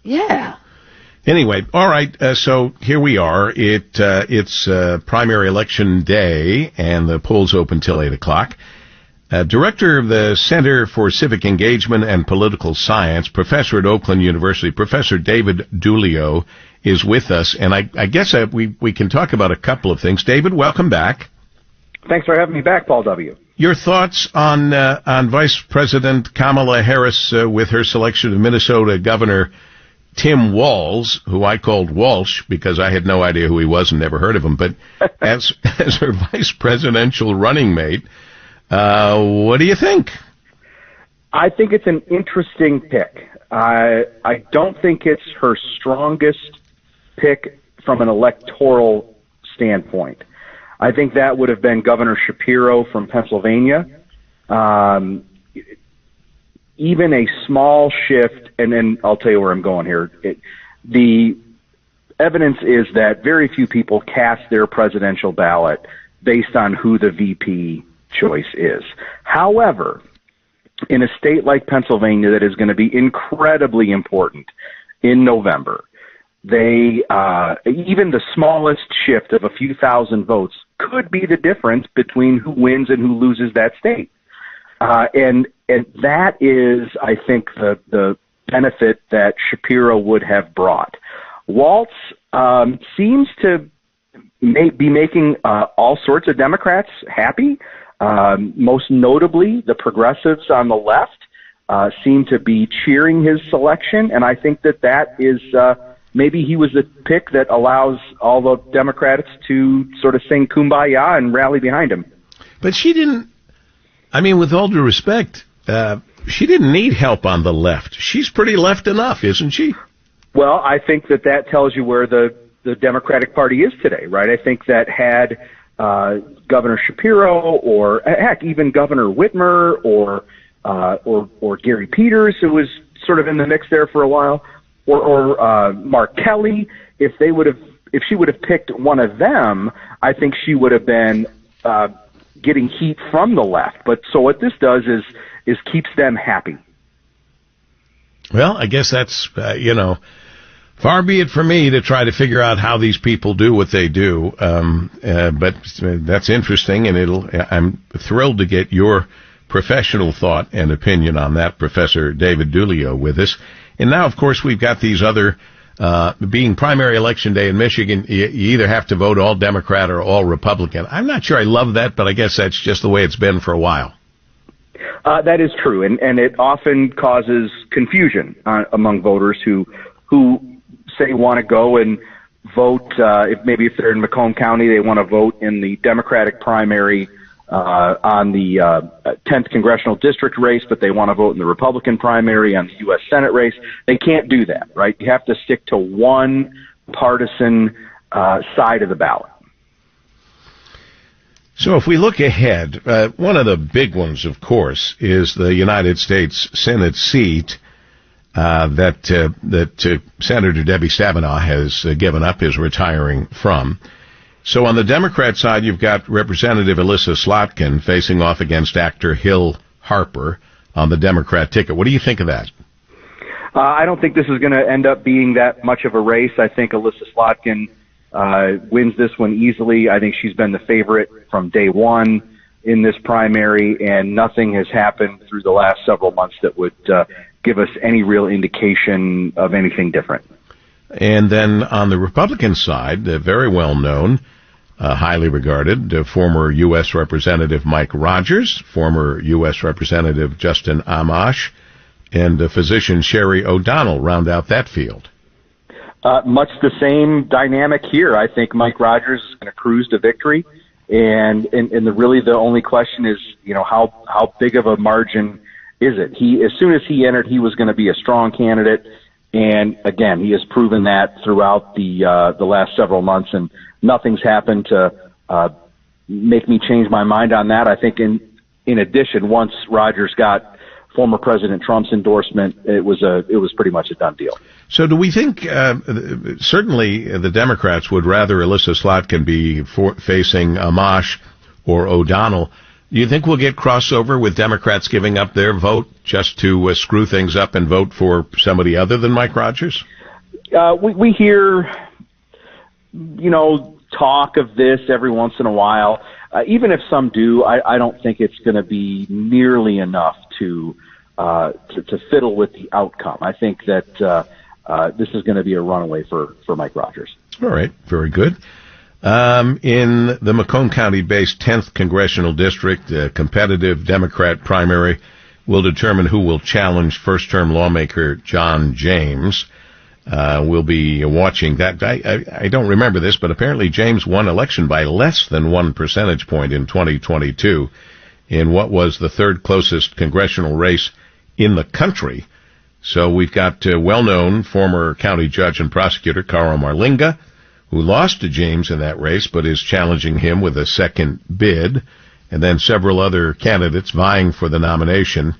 Yeah. Anyway, all right, so here we are. It's primary election day, and the polls open till 8 o'clock. Director of the Center for Civic Engagement and Political Science, professor at Oakland University, Professor David Dulio, is with us, and I guess we can talk about a couple of things. David, welcome back. Thanks for having me back, Paul W. Your thoughts on Vice President Kamala Harris with her selection of Minnesota Governor Tim Walz, who I called Walsh because I had no idea who he was and never heard of him, but as her vice presidential running mate, what do you think? I think it's an interesting pick. I don't think it's her strongest pick from an electoral standpoint. I think that would have been Governor Shapiro from Pennsylvania. Even a small shift, and then I'll tell you where I'm going here. The evidence is that very few people cast their presidential ballot based on who the VP choice is. However, in a state like Pennsylvania that is going to be incredibly important in November, even the smallest shift of a few thousand votes could be the difference between who wins and who loses that state. And that is, I think, the benefit that Shapiro would have brought. Walz seems to be making all sorts of Democrats happy. Most notably, the progressives on the left seem to be cheering his selection, and I think that is maybe he was the pick that allows all the Democrats to sort of sing Kumbaya and rally behind him. But she didn't. I mean, with all due respect, she didn't need help on the left. She's pretty left enough, isn't she? Well, I think that tells you where the Democratic Party is today, right? I think that had Governor Shapiro or, heck, even Governor Whitmer or Gary Peters, who was sort of in the mix there for a while, or Mark Kelly, if she would have picked one of them, I think she would have been getting heat from the left. But so what this does is keeps them happy. Well, I guess that's, far be it for me to try to figure out how these people do what they do. But that's interesting, and I'm thrilled to get your professional thought and opinion on that, Professor David Dulio, with us. And now, of course, we've got these other, being primary election day in Michigan, you either have to vote all Democrat or all Republican. I'm not sure I love that, but I guess that's just the way it's been for a while. That is true, and it often causes confusion among voters who say want to go and vote. If they're in Macomb County, they want to vote in the Democratic primary on the 10th congressional district race, but they want to vote in the Republican primary on the U.S. Senate race. They can't do that, right? You have to stick to one partisan side of the ballot. So if we look ahead, one of the big ones, of course, is the United States Senate seat that Senator Debbie Stabenow has given up, is retiring from. So on the Democrat side, you've got Representative Alyssa Slotkin facing off against actor Hill Harper on the Democrat ticket. What do you think of that? I don't think this is going to end up being that much of a race. I think Alyssa Slotkin wins this one easily. I think she's been the favorite from day one in this primary, and nothing has happened through the last several months that would give us any real indication of anything different. And then on the Republican side, very well known, highly regarded, former U.S. Representative Mike Rogers, former U.S. Representative Justin Amash, and physician Sherry O'Donnell round out that field. Much the same dynamic here. I think Mike Rogers is going to cruise to victory, and really the only question is, how big of a margin is it? As soon as he entered, he was going to be a strong candidate. And again, he has proven that throughout the last several months, and nothing's happened to make me change my mind on that. I think in addition, once Rogers got former President Trump's endorsement, it was pretty much a done deal. So do we think, certainly the Democrats would rather Alyssa Slotkin be facing Amash or O'Donnell, You think we'll get crossover with Democrats giving up their vote just to screw things up and vote for somebody other than Mike Rogers? We hear, talk of this every once in a while. Even if some do, I don't think it's going to be nearly enough to fiddle with the outcome. I think that this is going to be a runaway for Mike Rogers. All right, very good. In the Macomb County-based 10th Congressional District, a competitive Democrat primary will determine who will challenge first-term lawmaker John James. We'll be watching that. I don't remember this, but apparently James won election by less than 1 percentage point in 2022 in what was the third closest congressional race in the country. So we've got well-known former county judge and prosecutor Carl Marlinga, who lost to James in that race, but is challenging him with a second bid, and then several other candidates vying for the nomination.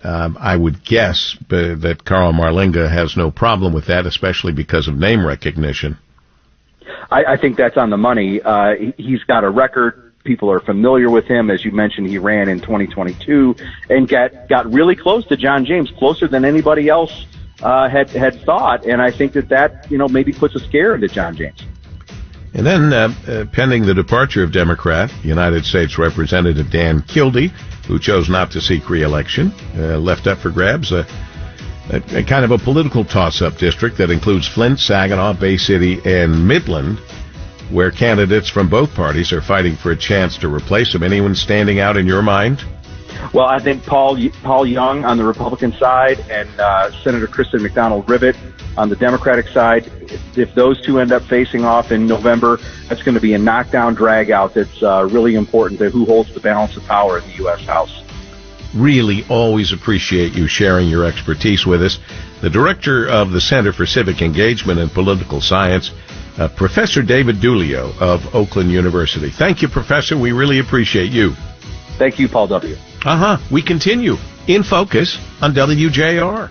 I would guess that Carl Marlinga has no problem with that, especially because of name recognition. I think that's on the money. He's got a record. People are familiar with him. As you mentioned, he ran in 2022 and got really close to John James, closer than anybody else had thought. And I think that maybe puts a scare into John James. And then, pending the departure of Democrat, United States Representative Dan Kildee, who chose not to seek re-election, left up for grabs a kind of a political toss-up district that includes Flint, Saginaw, Bay City, and Midland, where candidates from both parties are fighting for a chance to replace him. Anyone standing out in your mind? Well, I think Paul Young on the Republican side and Senator Kristen McDonald-Rivet on the Democratic side. If those two end up facing off in November, that's going to be a knockdown drag-out that's really important to who holds the balance of power in the U.S. House. Really always appreciate you sharing your expertise with us. The director of the Center for Civic Engagement and Political Science, Professor David Dulio of Oakland University. Thank you, Professor. We really appreciate you. Thank you, Paul W. We continue in Focus on WJR.